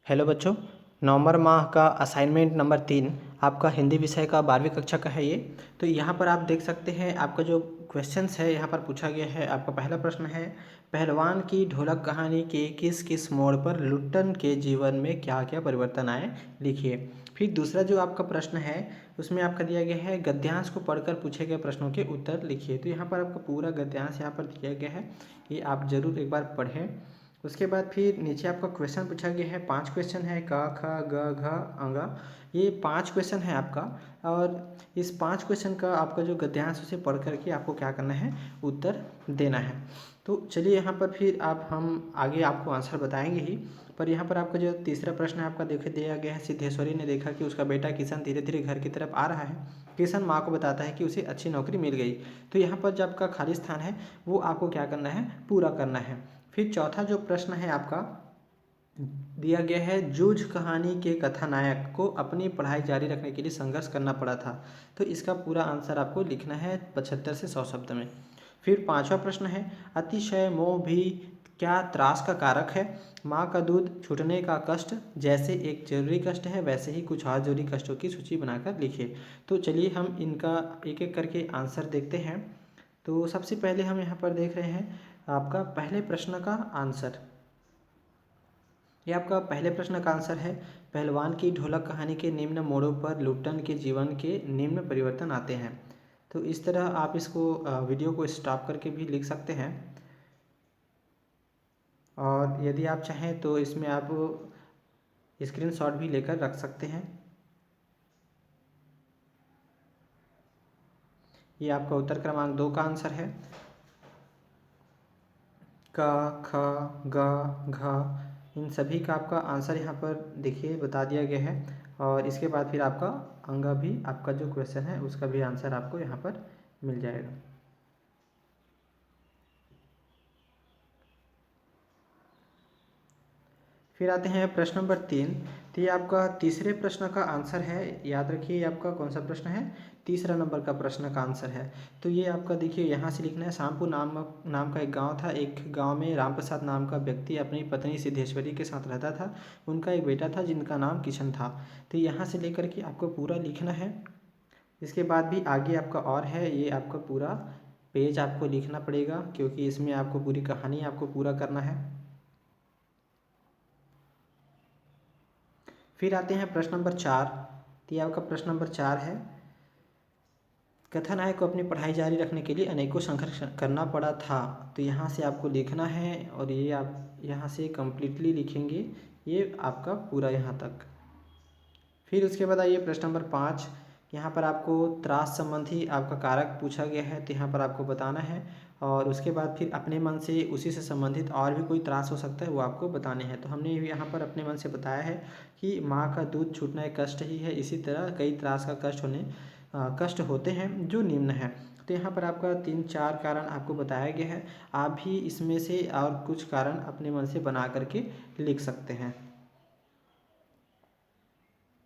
Hello बच्चों, नवंबर माह का असाइनमेंट नंबर 3 आपका हिंदी विषय का 12वीं कक्षा का है ये। तो यहाँ पर आप देख सकते हैं आपका जो क्वेश्चंस है यहाँ पर पूछा गया है। आपका पहला प्रश्न है, पहलवान की ढोलक कहानी के किस किस मोड़ पर लुट्टन के जीवन में क्या क्या परिवर्तन आए, लिखिए। फिर दूसरा जो आपका प्रश्न है उसमें आपका दिया गया है गद्यांश को पढ़कर पूछे गए प्रश्नों के उत्तर लिखिए। तो यहाँ पर आपका पूरा गद्यांश यहाँ पर दिया गया है, ये आप ज़रूर एक बार पढ़ें। उसके बाद फिर नीचे आपका क्वेश्चन पूछा गया है, 5 क्वेश्चन है, क ख ग घ अंग, ये 5 क्वेश्चन है आपका। और इस 5 क्वेश्चन का आपका जो गद्यांश उसे पढ़ करके आपको क्या करना है, उत्तर देना है। तो चलिए यहाँ पर फिर हम आगे आपको आंसर बताएंगे ही। पर यहाँ पर आपका जो तीसरा प्रश्न है आपका देखे दिया गया है, सिद्धेश्वरी ने देखा कि उसका बेटा किशन धीरे धीरे घर की तरफ आ रहा है। किशन माँ को बताता है कि उसे अच्छी नौकरी मिल गई। तो यहाँ पर जो आपका खाली स्थान है वो आपको क्या करना है, पूरा करना है। फिर चौथा जो प्रश्न है आपका दिया गया है, जूझ कहानी के कथानायक को अपनी पढ़ाई जारी रखने के लिए संघर्ष करना पड़ा था। तो इसका पूरा आंसर आपको लिखना है 75 से 100 शब्द में। फिर पांचवा प्रश्न है, अतिशय मोह भी क्या त्रास का कारक है? माँ का दूध छूटने का कष्ट जैसे एक जरूरी कष्ट है, वैसे ही कुछ और जरूरी कष्टों की सूची बनाकर लिखिए। तो चलिए हम इनका एक एक करके आंसर देखते हैं। तो सबसे पहले हम यहाँ पर देख रहे हैं आपका पहले प्रश्न का आंसर। ये आपका पहले प्रश्न का आंसर है, पहलवान की ढोलक कहानी के निम्न मोड़ों पर लुट्टन के जीवन के निम्न परिवर्तन आते हैं। तो इस तरह आप इसको वीडियो को स्टॉप करके भी लिख सकते हैं। और यदि आप चाहें तो इसमें आप स्क्रीनशॉट भी लेकर रख सकते हैं। ये आपका उत्तर क्रमांक 2 का आंसर है, क ख ग घ, इन सभी का आपका आंसर यहाँ पर देखिए बता दिया गया है। और इसके बाद फिर आपका अंग भी, आपका जो क्वेश्चन है उसका भी आंसर आपको यहाँ पर मिल जाएगा। फिर आते हैं प्रश्न नंबर 3। तो ये आपका तीसरे प्रश्न का आंसर है। याद रखिए ये आपका कौन सा प्रश्न है, तीसरा नंबर का प्रश्न का आंसर है। तो ये आपका देखिए यहाँ से लिखना है, शामपुर नाम का एक गांव था। एक गांव में राम प्रसाद नाम का व्यक्ति अपनी पत्नी सिद्धेश्वरी के साथ रहता था। उनका एक बेटा था जिनका नाम किशन था। तो यहाँ से लेकर के आपको पूरा लिखना है। इसके बाद भी आगे आपका और है, ये आपका पूरा पेज आपको लिखना पड़ेगा क्योंकि इसमें आपको पूरी कहानी आपको पूरा करना है। फिर आते हैं प्रश्न नंबर 4। तो ये आपका प्रश्न नंबर 4 है, कथानायक को अपनी पढ़ाई जारी रखने के लिए अनेकों संघर्ष करना पड़ा था। तो यहाँ से आपको लिखना है और ये आप यहाँ से कंप्लीटली लिखेंगे, ये आपका पूरा यहाँ तक। फिर उसके बाद आइए प्रश्न नंबर 5। यहाँ पर आपको त्रास संबंधी आपका कारक पूछा गया है, तो यहाँ पर आपको बताना है। और उसके बाद फिर अपने मन से उसी से संबंधित और भी कोई त्रास हो सकता है वो आपको बताने हैं। तो हमने यहाँ पर अपने मन से बताया है कि माँ का दूध छूटना एक कष्ट ही है, इसी तरह कई त्रास का कष्ट होते हैं जो निम्न है। तो यहाँ पर आपका 3-4 कारण आपको बताया गया है। आप भी इसमें से और कुछ कारण अपने मन से बना करके लिख सकते हैं।